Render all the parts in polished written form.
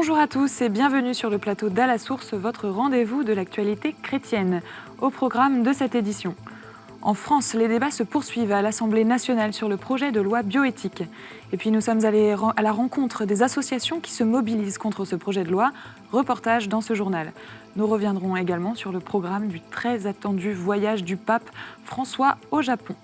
Bonjour à tous et bienvenue sur le plateau d'À la Source, votre rendez-vous de l'actualité chrétienne. Au programme de cette édition. En France, les débats se poursuivent à l'Assemblée nationale sur le projet de loi bioéthique. Et puis nous sommes allés à la rencontre des associations qui se mobilisent contre ce projet de loi. Reportage dans ce journal. Nous reviendrons également sur le programme du très attendu voyage du pape François au Japon.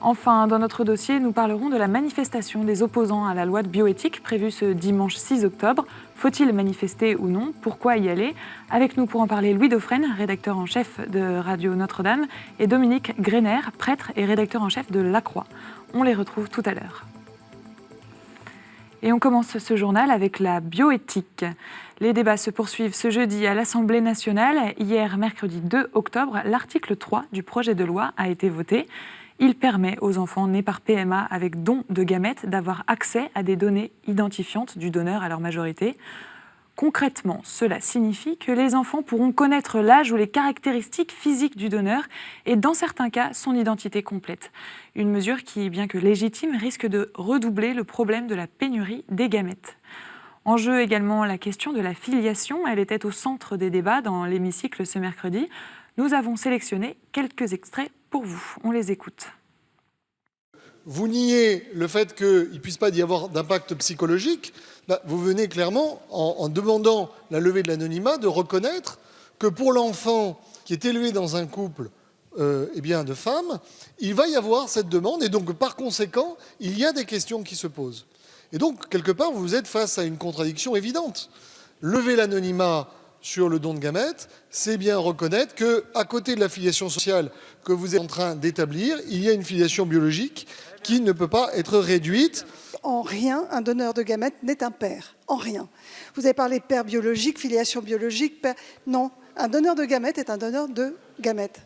Enfin, dans notre dossier, nous parlerons de la manifestation des opposants à la loi de bioéthique prévue ce dimanche 6 octobre. Faut-il manifester ou non? Pourquoi y aller? Avec nous pour en parler, Louis Dauphren, rédacteur en chef de Radio Notre-Dame, et Dominique Grener, prêtre et rédacteur en chef de La Croix. On les retrouve tout à l'heure. Et on commence ce journal avec la bioéthique. Les débats se poursuivent ce jeudi à l'Assemblée nationale. Hier, mercredi 2 octobre, l'article 3 du projet de loi a été voté. Il permet aux enfants nés par PMA avec don de gamètes d'avoir accès à des données identifiantes du donneur à leur majorité. Concrètement, cela signifie que les enfants pourront connaître l'âge ou les caractéristiques physiques du donneur et, dans certains cas, son identité complète. Une mesure qui, bien que légitime, risque de redoubler le problème de la pénurie des gamètes. En jeu également la question de la filiation. Elle était au centre des débats dans l'hémicycle ce mercredi. Nous avons sélectionné quelques extraits pour vous. On les écoute. Vous niez le fait qu'il ne puisse pas y avoir d'impact psychologique. Vous venez clairement, en demandant la levée de l'anonymat, de reconnaître que pour l'enfant qui est élevé dans un couple de femmes, il va y avoir cette demande et donc par conséquent, il y a des questions qui se posent. Et donc, quelque part, vous êtes face à une contradiction évidente. Lever l'anonymat sur le don de gamètes, c'est bien reconnaître qu'à côté de la filiation sociale que vous êtes en train d'établir, il y a une filiation biologique qui ne peut pas être réduite. En rien, un donneur de gamètes n'est un père. En rien. Vous avez parlé père biologique, filiation biologique, père... Non, un donneur de gamètes est un donneur de gamètes.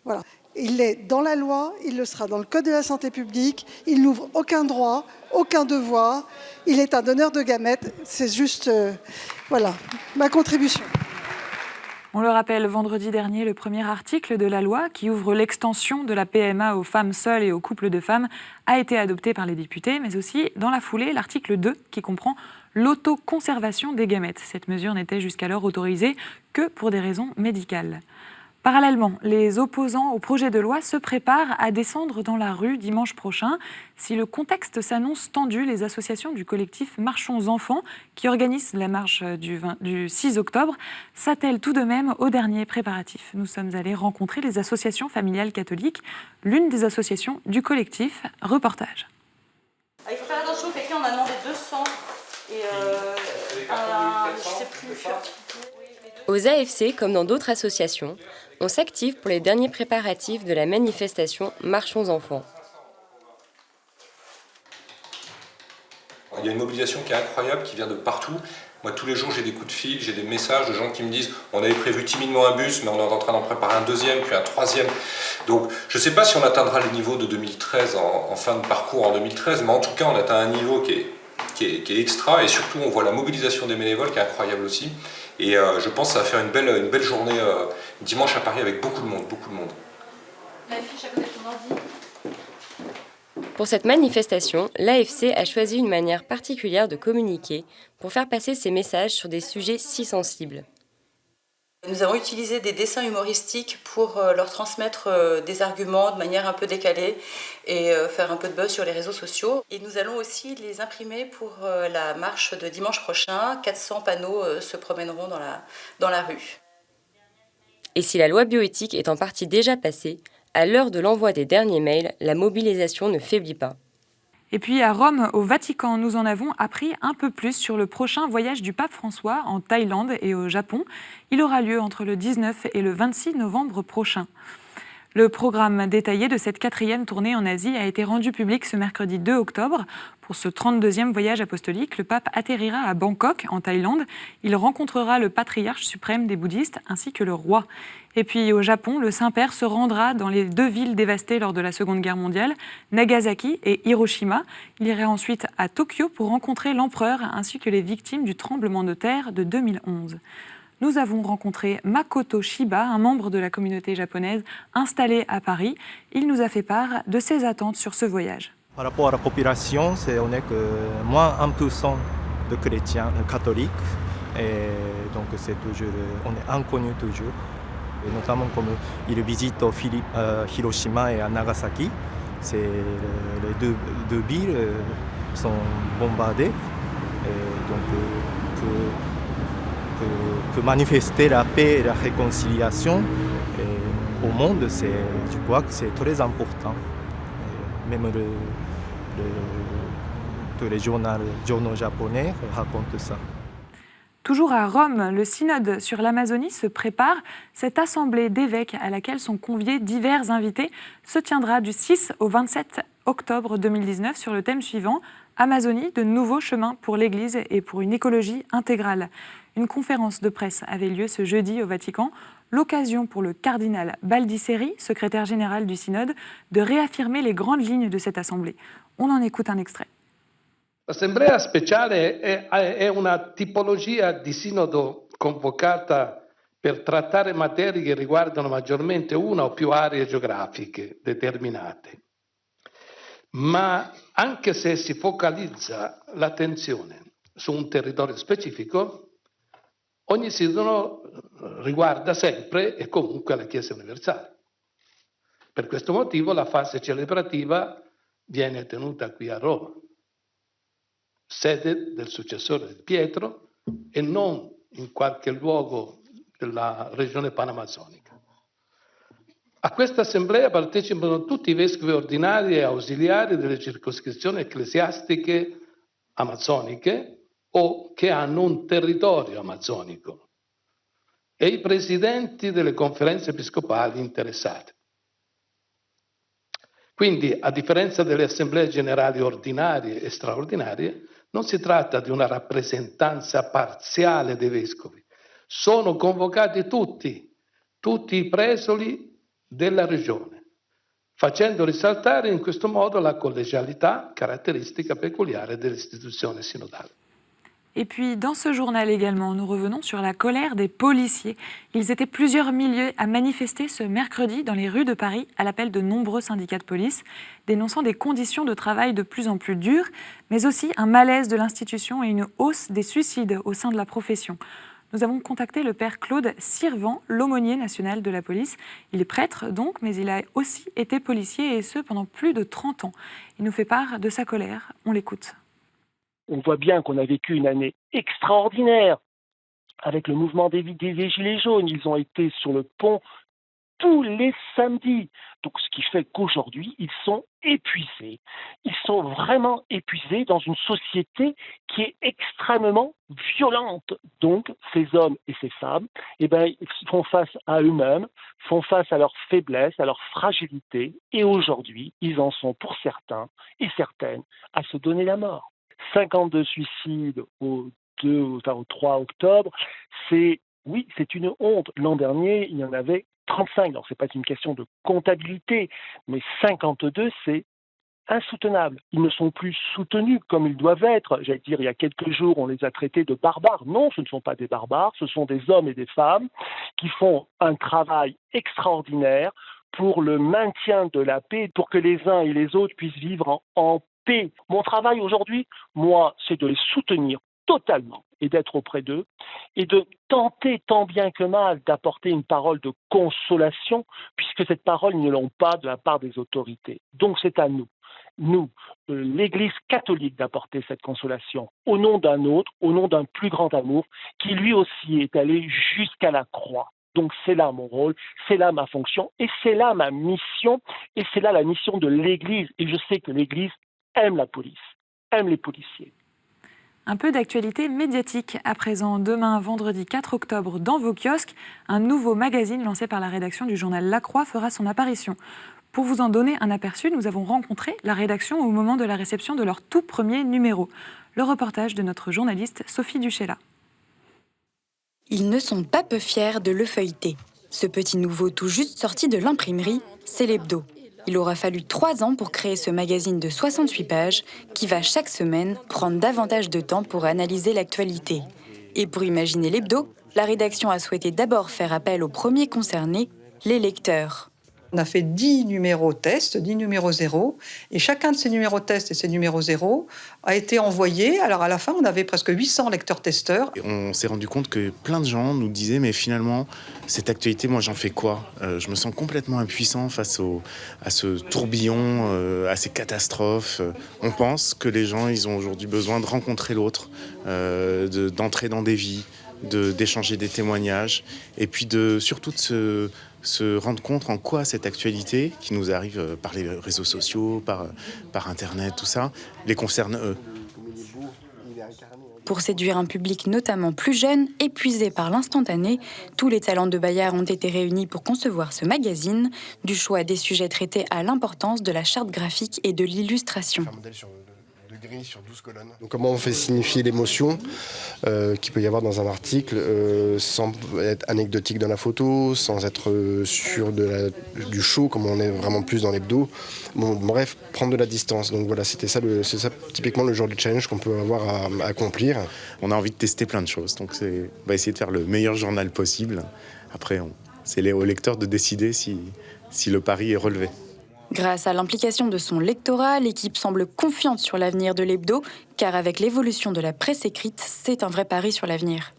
Voilà. Il est dans la loi, il le sera dans le Code de la santé publique, il n'ouvre aucun droit, aucun devoir. Il est un donneur de gamètes. C'est juste, voilà, ma contribution. On le rappelle, vendredi dernier, le premier article de la loi qui ouvre l'extension de la PMA aux femmes seules et aux couples de femmes a été adopté par les députés, mais aussi, dans la foulée, l'article 2 qui comprend l'autoconservation des gamètes. Cette mesure n'était jusqu'alors autorisée que pour des raisons médicales. Parallèlement, les opposants au projet de loi se préparent à descendre dans la rue dimanche prochain. Si le contexte s'annonce tendu, les associations du collectif Marchons Enfants, qui organisent la marche du 6 octobre, s'attellent tout de même aux derniers préparatifs. Nous sommes allés rencontrer les associations familiales catholiques, l'une des associations du collectif. Reportage. Il faut faire attention, quelqu'un on a demandé 200 et je sais plus. Aux AFC, comme dans d'autres associations, on s'active pour les derniers préparatifs de la manifestation Marchons Enfants. Il y a une mobilisation qui est incroyable, qui vient de partout. Moi, tous les jours, j'ai des coups de fil, j'ai des messages de gens qui me disent « On avait prévu timidement un bus, mais on est en train d'en préparer un deuxième, puis un troisième. » Donc, je ne sais pas si on atteindra le niveau de 2013 en fin de parcours en 2013, mais en tout cas, on atteint un niveau qui est extra, et surtout, on voit la mobilisation des bénévoles qui est incroyable aussi. Et je pense que ça va faire une belle journée dimanche à Paris avec beaucoup de monde. La fiche à côté de ton ordi. Pour cette manifestation, l'AFC a choisi une manière particulière de communiquer pour faire passer ses messages sur des sujets si sensibles. Nous avons utilisé des dessins humoristiques pour leur transmettre des arguments de manière un peu décalée et faire un peu de buzz sur les réseaux sociaux. Et nous allons aussi les imprimer pour la marche de dimanche prochain. 400 panneaux se promèneront dans la rue. Et si la loi bioéthique est en partie déjà passée, à l'heure de l'envoi des derniers mails, la mobilisation ne faiblit pas. Et puis à Rome, au Vatican, nous en avons appris un peu plus sur le prochain voyage du pape François en Thaïlande et au Japon. Il aura lieu entre le 19 et le 26 novembre prochain. Le programme détaillé de cette 4e tournée en Asie a été rendu public ce mercredi 2 octobre. Pour ce 32e voyage apostolique, le pape atterrira à Bangkok, en Thaïlande. Il rencontrera le patriarche suprême des bouddhistes ainsi que le roi. Et puis au Japon, le Saint-Père se rendra dans les 2 villes dévastées lors de la Seconde Guerre mondiale, Nagasaki et Hiroshima. Il ira ensuite à Tokyo pour rencontrer l'empereur ainsi que les victimes du tremblement de terre de 2011. Nous avons rencontré Makoto Shiba, un membre de la communauté japonaise installé à Paris. Il nous a fait part de ses attentes sur ce voyage. Par rapport à la population, on est que moins 1% de chrétiens catholiques. Et donc on est inconnu toujours. Et notamment comme ils visitent Hiroshima et à Nagasaki, les deux villes sont bombardées. Et donc que manifester la paix et la réconciliation au monde, je crois que c'est très important. Et même tous les journaux japonais racontent ça. Toujours à Rome, le synode sur l'Amazonie se prépare. Cette assemblée d'évêques à laquelle sont conviés divers invités se tiendra du 6 au 27 octobre 2019 sur le thème suivant « Amazonie, de nouveaux chemins pour l'Église et pour une écologie intégrale ». Une conférence de presse avait lieu ce jeudi au Vatican, l'occasion pour le cardinal Baldisseri, secrétaire général du synode, de réaffirmer les grandes lignes de cette assemblée. On en écoute un extrait. L'Assemblea speciale è una tipologia di sinodo convocata per trattare materie che riguardano maggiormente una o più aree geografiche determinate. Ma anche se si focalizza l'attenzione su un territorio specifico, ogni sinodo riguarda sempre e comunque la Chiesa universale. Per questo motivo la fase celebrativa viene tenuta qui a Roma, sede del successore di Pietro e non in qualche luogo della regione panamazzonica. A questa assemblea partecipano tutti i vescovi ordinari e ausiliari delle circoscrizioni ecclesiastiche amazzoniche o che hanno un territorio amazzonico e i presidenti delle conferenze episcopali interessate. Quindi, a differenza delle assemblee generali ordinarie e straordinarie, non si tratta di una rappresentanza parziale dei vescovi. Sono convocati tutti i presoli della regione, facendo risaltare in questo modo la collegialità, carattéristique peculiare dell'istituzione synodale. Et puis, dans ce journal également, nous revenons sur la colère des policiers. Ils étaient plusieurs milliers à manifester ce mercredi dans les rues de Paris à l'appel de nombreux syndicats de police, dénonçant des conditions de travail de plus en plus dures, mais aussi un malaise de l'institution et une hausse des suicides au sein de la profession. Nous avons contacté le père Claude Sirvent, l'aumônier national de la police. Il est prêtre donc, mais il a aussi été policier et ce pendant plus de 30 ans. Il nous fait part de sa colère. On l'écoute. On voit bien qu'on a vécu une année extraordinaire avec le mouvement des Gilets jaunes. Ils ont été sur le pont tous les samedis. Donc, ce qui fait qu'aujourd'hui, ils sont épuisés. Ils sont vraiment épuisés dans une société qui est extrêmement violente. Donc, ces hommes et ces femmes, ils font face à eux-mêmes, font face à leurs faiblesses, à leur fragilité. Et aujourd'hui, ils en sont pour certains et certaines à se donner la mort. 52 suicides au 3 octobre, c'est une honte. L'an dernier, il y en avait 35. Alors, ce n'est pas une question de comptabilité, mais 52, c'est insoutenable. Ils ne sont plus soutenus comme ils doivent être. J'allais dire, il y a quelques jours, on les a traités de barbares. Non, ce ne sont pas des barbares, ce sont des hommes et des femmes qui font un travail extraordinaire pour le maintien de la paix, pour que les uns et les autres puissent vivre en paix. Mon travail aujourd'hui, moi, c'est de les soutenir totalement et d'être auprès d'eux et de tenter tant bien que mal d'apporter une parole de consolation puisque cette parole, ils ne l'ont pas de la part des autorités. Donc c'est à nous, l'Église catholique, d'apporter cette consolation au nom d'un autre, au nom d'un plus grand amour qui lui aussi est allé jusqu'à la croix. Donc c'est là mon rôle, c'est là ma fonction et c'est là ma mission et c'est là la mission de l'Église. Et je sais que l'Église aime la police, aime les policiers. Un peu d'actualité médiatique à présent. Demain, vendredi 4 octobre, dans vos kiosques, un nouveau magazine lancé par la rédaction du journal La Croix fera son apparition. Pour vous en donner un aperçu, nous avons rencontré la rédaction au moment de la réception de leur tout premier numéro. Le reportage de notre journaliste Sophie Duchella. Ils ne sont pas peu fiers de le feuilleter. Ce petit nouveau tout juste sorti de l'imprimerie, c'est l'Hebdo. Il aura fallu 3 ans pour créer ce magazine de 68 pages qui va chaque semaine prendre davantage de temps pour analyser l'actualité. Et pour imaginer l'Hebdo, la rédaction a souhaité d'abord faire appel aux premiers concernés, les lecteurs. On a fait 10 numéros tests, 10 numéros 0, et chacun de ces numéros tests et ces numéros 0 a été envoyé. Alors à la fin, on avait presque 800 lecteurs-testeurs. On s'est rendu compte que plein de gens nous disaient « mais finalement, cette actualité, moi j'en fais quoi ? Je me sens complètement impuissant face à ce tourbillon, à ces catastrophes. On pense que les gens, ils ont aujourd'hui besoin de rencontrer l'autre, d'entrer dans des vies, d'échanger des témoignages, et puis surtout de se rendre compte en quoi cette actualité, qui nous arrive par les réseaux sociaux, par Internet, tout ça, les concerne eux. Pour séduire un public notamment plus jeune, épuisé par l'instantané, tous les talents de Bayard ont été réunis pour concevoir ce magazine, du choix des sujets traités à l'importance de la charte graphique et de l'illustration. Sur 12 colonnes. Donc, comment on fait signifier l'émotion qu'il peut y avoir dans un article sans être anecdotique dans la photo, sans être sûr du show, comme on est vraiment plus dans l'hebdo. Bon, bref, prendre de la distance. Donc voilà, c'est ça typiquement le genre de challenge qu'on peut avoir à accomplir. On a envie de tester plein de choses, donc on va essayer de faire le meilleur journal possible. Après, c'est au lecteur de décider si le pari est relevé. Grâce à l'implication de son lectorat, l'équipe semble confiante sur l'avenir de l'hebdo, car avec l'évolution de la presse écrite, c'est un vrai pari sur l'avenir.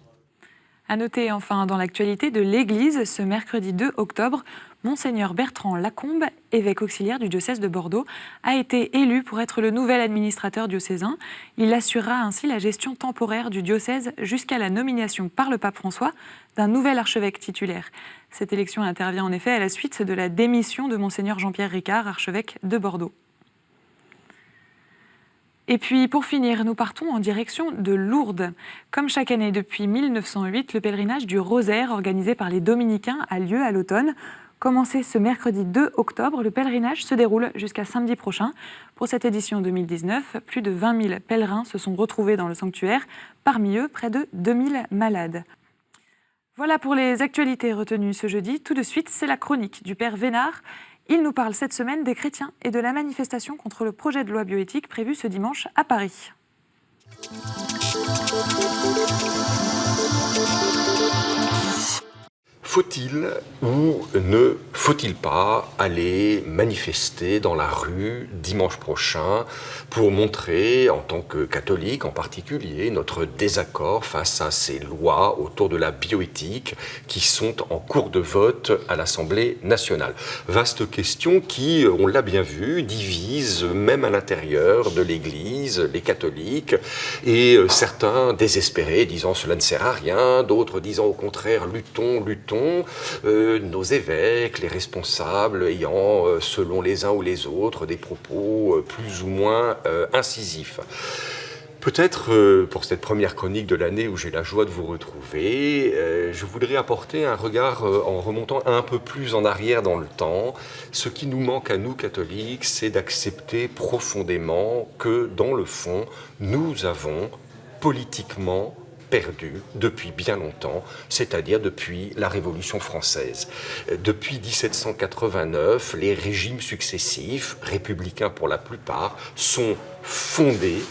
À noter enfin dans l'actualité de l'Église, ce mercredi 2 octobre, Monseigneur Bertrand Lacombe, évêque auxiliaire du diocèse de Bordeaux, a été élu pour être le nouvel administrateur diocésain. Il assurera ainsi la gestion temporaire du diocèse jusqu'à la nomination par le pape François d'un nouvel archevêque titulaire. Cette élection intervient en effet à la suite de la démission de Monseigneur Jean-Pierre Ricard, archevêque de Bordeaux. Et puis, pour finir, nous partons en direction de Lourdes. Comme chaque année depuis 1908, le pèlerinage du Rosaire, organisé par les Dominicains, a lieu à l'automne. Commencé ce mercredi 2 octobre, le pèlerinage se déroule jusqu'à samedi prochain. Pour cette édition 2019, plus de 20 000 pèlerins se sont retrouvés dans le sanctuaire. Parmi eux, près de 2000 malades. Voilà pour les actualités retenues ce jeudi. Tout de suite, c'est la chronique du Père Vénard. Il nous parle cette semaine des chrétiens et de la manifestation contre le projet de loi bioéthique prévu ce dimanche à Paris. Faut-il ou ne faut-il pas aller manifester dans la rue dimanche prochain pour montrer, en tant que catholique en particulier, notre désaccord face à ces lois autour de la bioéthique qui sont en cours de vote à l'Assemblée nationale? Vaste question qui, on l'a bien vu, divise même à l'intérieur de l'Église, les catholiques, et certains désespérés disant cela ne sert à rien, d'autres disant au contraire luttons, nos évêques, les responsables ayant, selon les uns ou les autres, des propos plus ou moins incisifs. Peut-être, pour cette première chronique de l'année où j'ai la joie de vous retrouver, je voudrais apporter un regard en remontant un peu plus en arrière dans le temps. Ce qui nous manque à nous, catholiques, c'est d'accepter profondément que, dans le fond, nous avons politiquement perdu depuis bien longtemps, c'est-à-dire depuis la Révolution française. Depuis 1789, les régimes successifs, républicains pour la plupart, sont fondés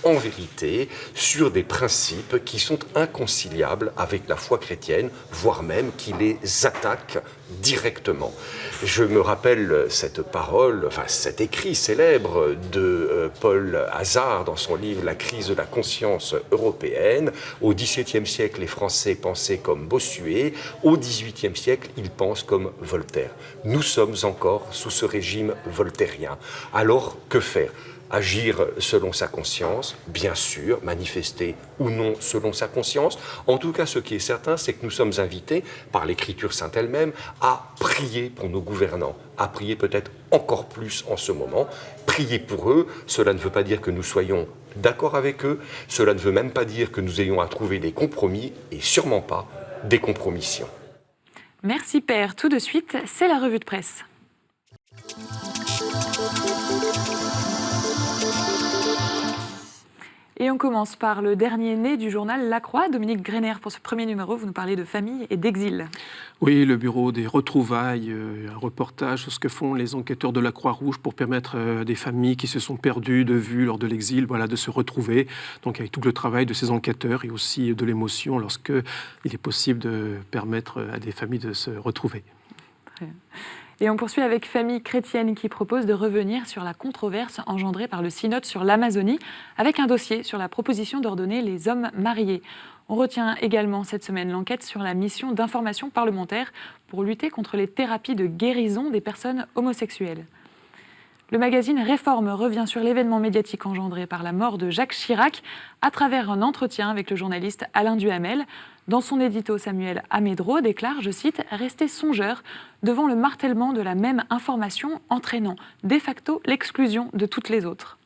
en vérité sur des principes qui sont inconciliables avec la foi chrétienne, voire même qui les attaquent directement. Je me rappelle cette parole, cet écrit célèbre de Paul Hazard dans son livre « La crise de la conscience européenne ». Au XVIIe siècle, les Français pensaient comme Bossuet. Au XVIIIe siècle, ils pensent comme Voltaire. Nous sommes encore sous ce régime voltairien. Alors, que faire ? Agir selon sa conscience, bien sûr, manifester ou non selon sa conscience. En tout cas, ce qui est certain, c'est que nous sommes invités, par l'Écriture sainte elle-même, à prier pour nos gouvernants, à prier peut-être encore plus en ce moment. Prier pour eux, cela ne veut pas dire que nous soyons d'accord avec eux, cela ne veut même pas dire que nous ayons à trouver des compromis, et sûrement pas des compromissions. Merci Père. Tout de suite, c'est la revue de presse. Et on commence par le dernier né du journal La Croix, Dominique Greiner. Pour ce premier numéro, vous nous parlez de famille et d'exil. Oui, le bureau des retrouvailles, un reportage sur ce que font les enquêteurs de la Croix-Rouge pour permettre à des familles qui se sont perdues de vue lors de l'exil, de se retrouver. Donc avec tout le travail de ces enquêteurs et aussi de l'émotion lorsqu'il est possible de permettre à des familles de se retrouver. Et on poursuit avec Famille chrétienne qui propose de revenir sur la controverse engendrée par le synode sur l'Amazonie avec un dossier sur la proposition d'ordonner les hommes mariés. On retient également cette semaine l'enquête sur la mission d'information parlementaire pour lutter contre les thérapies de guérison des personnes homosexuelles. Le magazine Réforme revient sur l'événement médiatique engendré par la mort de Jacques Chirac à travers un entretien avec le journaliste Alain Duhamel. Dans son édito, Samuel Amédro déclare, je cite, « rester songeur devant le martèlement de la même information entraînant de facto l'exclusion de toutes les autres ».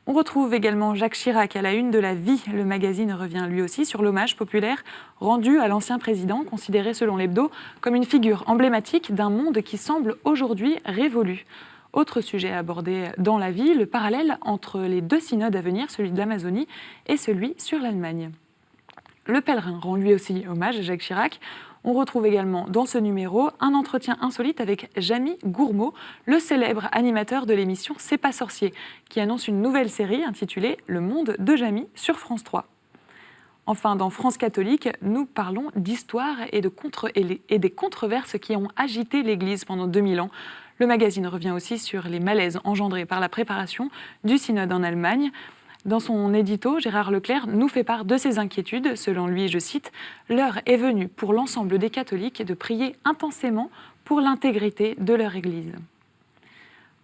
On retrouve également Jacques Chirac à la une de La Vie. Le magazine revient lui aussi sur l'hommage populaire rendu à l'ancien président, considéré selon l'Hebdo comme une figure emblématique d'un monde qui semble aujourd'hui révolu. Autre sujet abordé dans La Vie, le parallèle entre les deux synodes à venir, celui de l'Amazonie et celui sur l'Allemagne. Le Pèlerin rend lui aussi hommage à Jacques Chirac. On retrouve également dans ce numéro un entretien insolite avec Jamie Gourmaud, le célèbre animateur de l'émission C'est pas sorcier, qui annonce une nouvelle série intitulée Le monde de Jamie sur France 3. Enfin, dans France catholique, nous parlons d'histoire et des controverses qui ont agité l'Église pendant 2000 ans. Le magazine revient aussi sur les malaises engendrés par la préparation du synode en Allemagne. Dans son édito, Gérard Leclerc nous fait part de ses inquiétudes. Selon lui, je cite, « L'heure est venue pour l'ensemble des catholiques de prier intensément pour l'intégrité de leur Église ».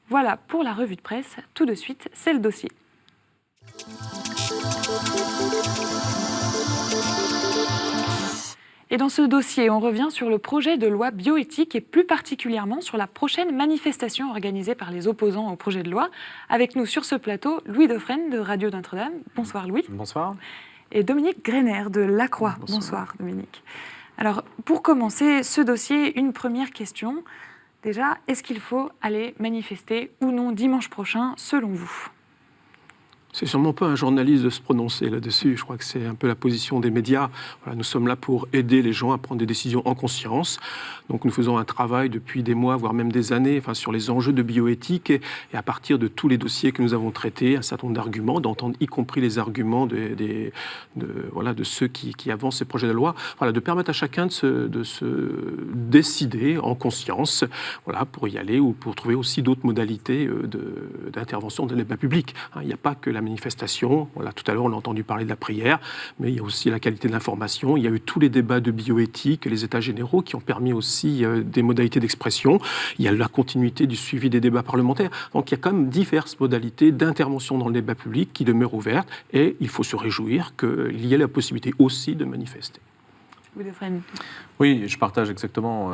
Voilà pour la revue de presse. Tout de suite, c'est le dossier. Et dans ce dossier, on revient sur le projet de loi bioéthique et plus particulièrement sur la prochaine manifestation organisée par les opposants au projet de loi. Avec nous sur ce plateau, Louis Dauphren de Radio Notre-Dame. Bonsoir Louis. Bonsoir. Et Dominique Greiner de La Croix. Bonsoir Dominique. Alors pour commencer ce dossier, une première question. Déjà, est-ce qu'il faut aller manifester ou non dimanche prochain selon vous ? C'est sûrement pas un journaliste de se prononcer là-dessus. Je crois que c'est un peu la position des médias. Voilà, nous sommes là pour aider les gens à prendre des décisions en conscience. Donc nous faisons un travail depuis des mois, voire même des années, sur les enjeux de bioéthique et à partir de tous les dossiers que nous avons traités, un certain nombre d'arguments, d'entendre y compris les arguments de ceux qui avancent ces projets de loi, de permettre à chacun de se décider en conscience, pour y aller ou pour trouver aussi d'autres modalités d'intervention dans le débat public. Il n'y a pas que la manifestation, tout à l'heure on a entendu parler de la prière, mais il y a aussi la qualité de l'information, il y a eu tous les débats de bioéthique, les états généraux qui ont permis aussi des modalités d'expression, il y a la continuité du suivi des débats parlementaires, donc il y a quand même diverses modalités d'intervention dans le débat public qui demeurent ouvertes et il faut se réjouir qu'il y ait la possibilité aussi de manifester. Oui, je partage exactement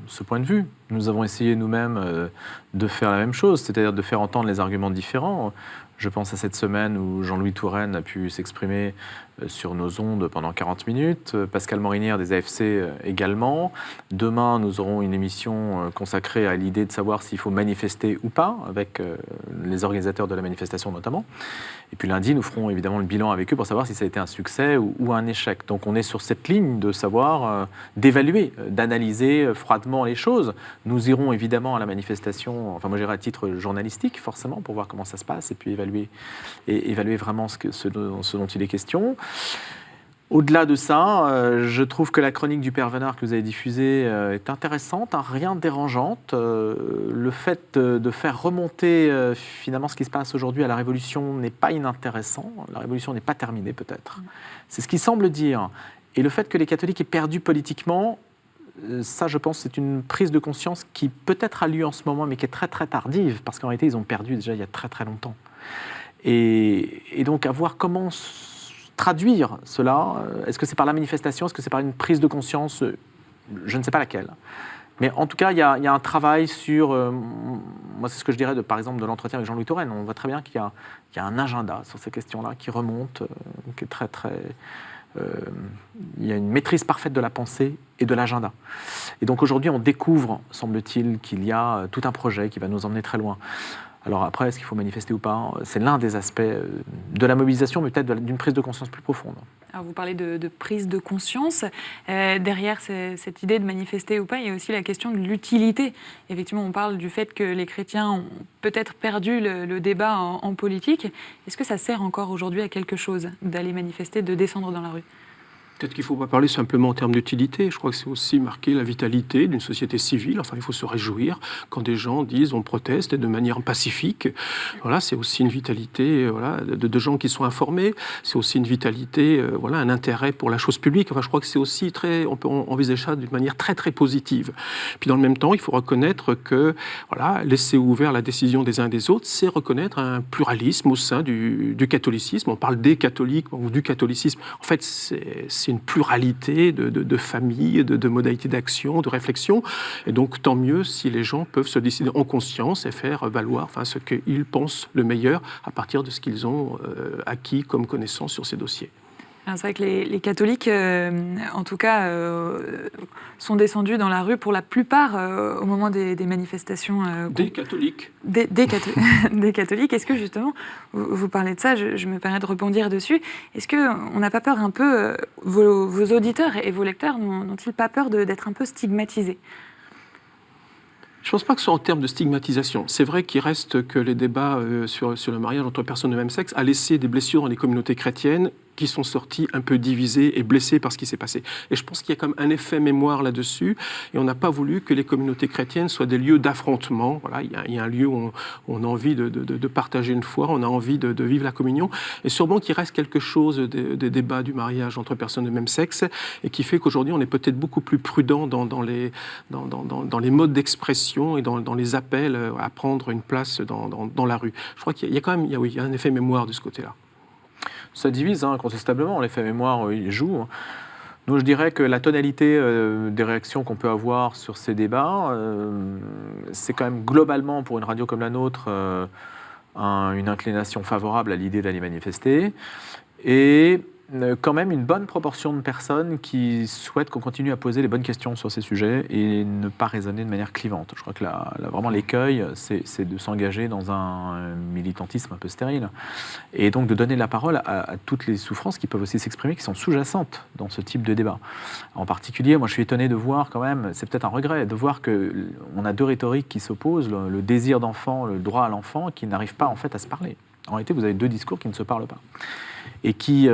ce point de vue. Nous avons essayé nous-mêmes de faire la même chose, c'est-à-dire de faire entendre les arguments différents. Je pense à cette semaine où Jean-Louis Touraine a pu s'exprimer sur nos ondes pendant 40 minutes, Pascal Morinière des AFC également. Demain, nous aurons une émission consacrée à l'idée de savoir s'il faut manifester ou pas, avec les organisateurs de la manifestation notamment. Et puis lundi, nous ferons évidemment le bilan avec eux pour savoir si ça a été un succès ou un échec. Donc on est sur cette ligne de savoir, d'évaluer, d'analyser froidement les choses. Nous irons évidemment à la manifestation, enfin moi j'irai à titre journalistique forcément pour voir comment ça se passe et puis évaluer vraiment ce dont il est question. Au-delà de ça, je trouve que la chronique du Père Venard que vous avez diffusée est intéressante, rien dérangeante. Le fait de faire remonter finalement ce qui se passe aujourd'hui à la Révolution n'est pas inintéressant. La Révolution n'est pas terminée peut-être. C'est ce qui semble dire. Et le fait que les catholiques aient perdu politiquement, ça je pense c'est une prise de conscience qui peut-être a lieu en ce moment mais qui est très très tardive parce qu'en réalité ils ont perdu déjà il y a très très longtemps. Et donc à voir comment traduire cela. Est-ce que c'est par la manifestation? Est-ce que c'est par une prise de conscience? Je ne sais pas laquelle. Mais en tout cas, il y a un travail sur... moi, c'est ce que je dirais, par exemple, de l'entretien avec Jean-Louis Touraine. On voit très bien qu'il y a un agenda sur ces questions-là qui remonte, qui est très, très... il y a une maîtrise parfaite de la pensée et de l'agenda. Et donc aujourd'hui, on découvre, semble-t-il, qu'il y a tout un projet qui va nous emmener très loin. Alors après, est-ce qu'il faut manifester ou pas? C'est l'un des aspects de la mobilisation, mais peut-être d'une prise de conscience plus profonde. Alors vous parlez de prise de conscience. Derrière cette idée de manifester ou pas, il y a aussi la question de l'utilité. Effectivement, on parle du fait que les chrétiens ont peut-être perdu le débat en politique. Est-ce que ça sert encore aujourd'hui à quelque chose d'aller manifester, de descendre dans la rue? Peut-être qu'il ne faut pas parler simplement en termes d'utilité. Je crois que c'est aussi marquer la vitalité d'une société civile. Enfin, il faut se réjouir quand des gens disent on proteste de manière pacifique. Voilà, c'est aussi une vitalité de gens qui sont informés. C'est aussi une vitalité, un intérêt pour la chose publique. Enfin, je crois que c'est aussi on peut envisager ça d'une manière très très positive. Puis dans le même temps, il faut reconnaître que laisser ouvert la décision des uns et des autres, c'est reconnaître un pluralisme au sein du catholicisme. On parle des catholiques ou du catholicisme. En fait, c'est une pluralité de familles, de modalités d'action, de réflexion. Et donc, tant mieux si les gens peuvent se décider en conscience et faire valoir ce qu'ils pensent le meilleur à partir de ce qu'ils ont acquis comme connaissance sur ces dossiers. C'est vrai que les catholiques, en tout cas, sont descendus dans la rue pour la plupart au moment des manifestations. Des catholiques. Des catholiques. Est-ce que justement, vous parlez de ça, je me permets de rebondir dessus, est-ce qu'on n'a pas peur un peu, vos auditeurs et vos lecteurs n'ont-ils pas peur d'être un peu stigmatisés ? Je ne pense pas que ce soit en termes de stigmatisation. C'est vrai qu'il reste que les débats sur le mariage entre personnes de même sexe a laissé des blessures dans les communautés chrétiennes qui sont sortis un peu divisés et blessés par ce qui s'est passé. Et je pense qu'il y a comme un effet mémoire là-dessus, et on n'a pas voulu que les communautés chrétiennes soient des lieux d'affrontement. Voilà, il y a un lieu où on a envie de partager une foi, on a envie de vivre la communion, et sûrement qu'il reste quelque chose des débats du mariage entre personnes de même sexe, et qui fait qu'aujourd'hui on est peut-être beaucoup plus prudent dans les modes d'expression et dans les appels à prendre une place dans la rue. Je crois qu'il y a quand même il y a un effet mémoire de ce côté-là. Ça divise, incontestablement, l'effet mémoire, il joue. Nous, je dirais que la tonalité des réactions qu'on peut avoir sur ces débats, c'est quand même globalement, pour une radio comme la nôtre, une inclination favorable à l'idée d'aller manifester. Et quand même une bonne proportion de personnes qui souhaitent qu'on continue à poser les bonnes questions sur ces sujets et ne pas raisonner de manière clivante. Je crois que vraiment l'écueil, c'est de s'engager dans un militantisme un peu stérile. Et donc de donner la parole à toutes les souffrances qui peuvent aussi s'exprimer, qui sont sous-jacentes dans ce type de débat. En particulier, moi je suis étonné de voir quand même, c'est peut-être un regret, de voir qu'on a deux rhétoriques qui s'opposent, le désir d'enfant, le droit à l'enfant, qui n'arrivent pas en fait à se parler. En réalité, vous avez deux discours qui ne se parlent pas. Et qui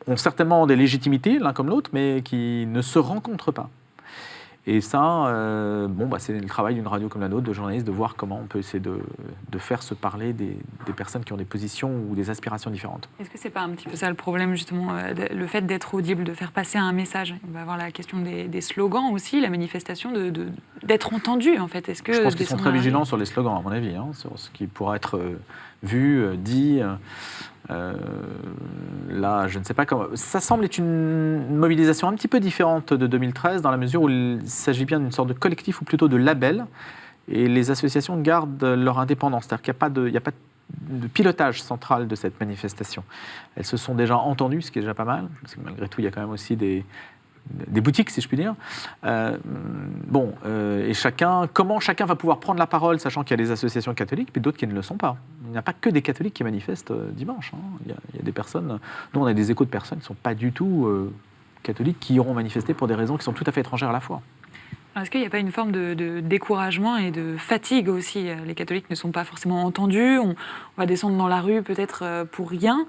ont certainement des légitimités, l'un comme l'autre, mais qui ne se rencontrent pas. Et ça, c'est le travail d'une radio comme la nôtre, de journalistes, de voir comment on peut essayer de faire se parler des personnes qui ont des positions ou des aspirations différentes. Est-ce que c'est pas un petit peu ça le problème, justement, le fait d'être audible, de faire passer un message ? On va avoir la question des slogans aussi, la manifestation, d'être entendu, en fait. Est-ce que je pense qu'ils sont très vigilants sur les slogans, à mon avis, sur ce qui pourra être vu, dit. Là, je ne sais pas comment. Ça semble être une mobilisation un petit peu différente de 2013, dans la mesure où il s'agit bien d'une sorte de collectif ou plutôt de label, et les associations gardent leur indépendance. C'est-à-dire qu'il n'y a pas de pilotage central de cette manifestation. Elles se sont déjà entendues, ce qui est déjà pas mal, parce que malgré tout, il y a quand même aussi des boutiques, si je puis dire. Et comment chacun va pouvoir prendre la parole, sachant qu'il y a des associations catholiques, puis d'autres qui ne le sont pas. Il n'y a pas que des catholiques qui manifestent dimanche. Il y a des personnes, nous on a des échos de personnes qui ne sont pas du tout catholiques, qui iront manifester pour des raisons qui sont tout à fait étrangères à la foi. Alors, est-ce qu'il n'y a pas une forme de découragement et de fatigue aussi ? Les catholiques ne sont pas forcément entendus, on va descendre dans la rue peut-être pour rien.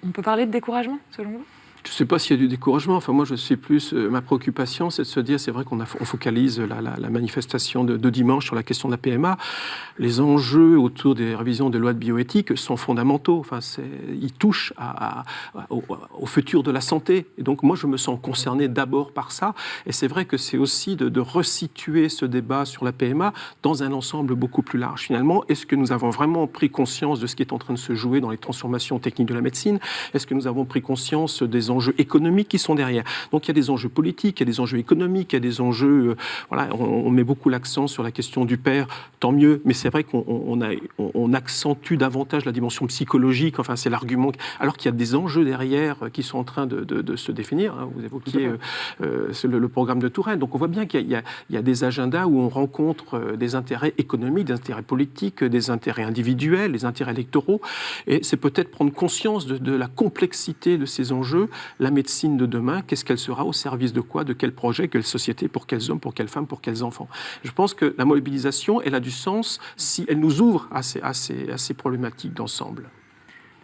On peut parler de découragement, selon vous ? Je ne sais pas s'il y a du découragement. Enfin, moi, je sais plus. Ma préoccupation, c'est de se dire, c'est vrai qu'on focalise la manifestation de dimanche sur la question de la PMA. Les enjeux autour des révisions des lois de bioéthique sont fondamentaux. Enfin, ils touchent au futur de la santé. Et donc, moi, je me sens concerné d'abord par ça. Et c'est vrai que c'est aussi de resituer ce débat sur la PMA dans un ensemble beaucoup plus large. Finalement, est-ce que nous avons vraiment pris conscience de ce qui est en train de se jouer dans les transformations techniques de la médecine ? Est-ce que nous avons pris conscience des enjeux économiques qui sont derrière. Donc il y a des enjeux politiques, il y a des enjeux économiques, il y a des enjeux... on met beaucoup l'accent sur la question du père, tant mieux, mais c'est vrai qu'on accentue davantage la dimension psychologique, enfin c'est l'argument... Alors qu'il y a des enjeux derrière qui sont en train de se définir. Vous évoquiez le programme de Touraine. Donc on voit bien qu'il y a des agendas où on rencontre des intérêts économiques, des intérêts politiques, des intérêts individuels, des intérêts électoraux. Et c'est peut-être prendre conscience de la complexité de ces enjeux. La médecine de demain, qu'est-ce qu'elle sera, au service de quoi, de quel projet, quelle société, pour quels hommes, pour quelles femmes, pour quels enfants. Je pense que la mobilisation, elle a du sens si elle nous ouvre à ces problématiques d'ensemble.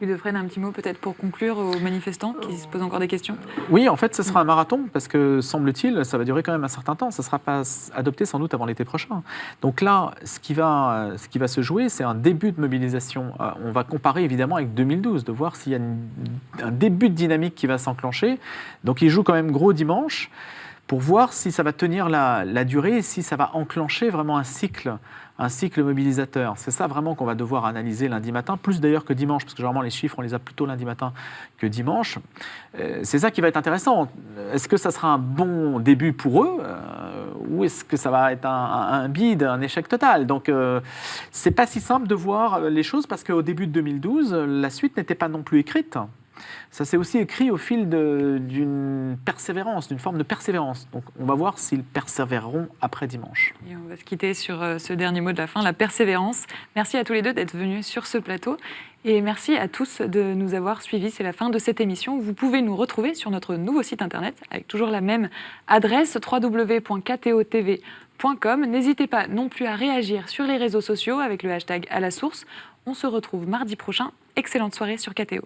Ludefred, un petit mot peut-être pour conclure aux manifestants qui se posent encore des questions. Oui, en fait, ce sera un marathon parce que, semble-t-il, ça va durer quand même un certain temps. Ça ne sera pas adopté sans doute avant l'été prochain. Donc là, ce qui va se jouer, c'est un début de mobilisation. On va comparer évidemment avec 2012, de voir s'il y a un début de dynamique qui va s'enclencher. Donc il joue quand même gros dimanche pour voir si ça va tenir la durée et si ça va enclencher vraiment un cycle mobilisateur. C'est ça vraiment qu'on va devoir analyser lundi matin, plus d'ailleurs que dimanche, parce que généralement les chiffres, on les a plutôt lundi matin que dimanche. C'est ça qui va être intéressant. Est-ce que ça sera un bon début pour eux ou est-ce que ça va être un bide, un échec total? Donc c'est pas si simple de voir les choses parce qu'au début de 2012, la suite n'était pas non plus écrite. Ça s'est aussi écrit au fil d'une persévérance, d'une forme de persévérance. Donc on va voir s'ils persévéreront après dimanche. Et on va se quitter sur ce dernier mot de la fin, la persévérance. Merci à tous les deux d'être venus sur ce plateau. Et merci à tous de nous avoir suivis. C'est la fin de cette émission. Vous pouvez nous retrouver sur notre nouveau site internet avec toujours la même adresse www.ktotv.com. N'hésitez pas non plus à réagir sur les réseaux sociaux avec le hashtag #AlaSource. On se retrouve mardi prochain. Excellente soirée sur KTO.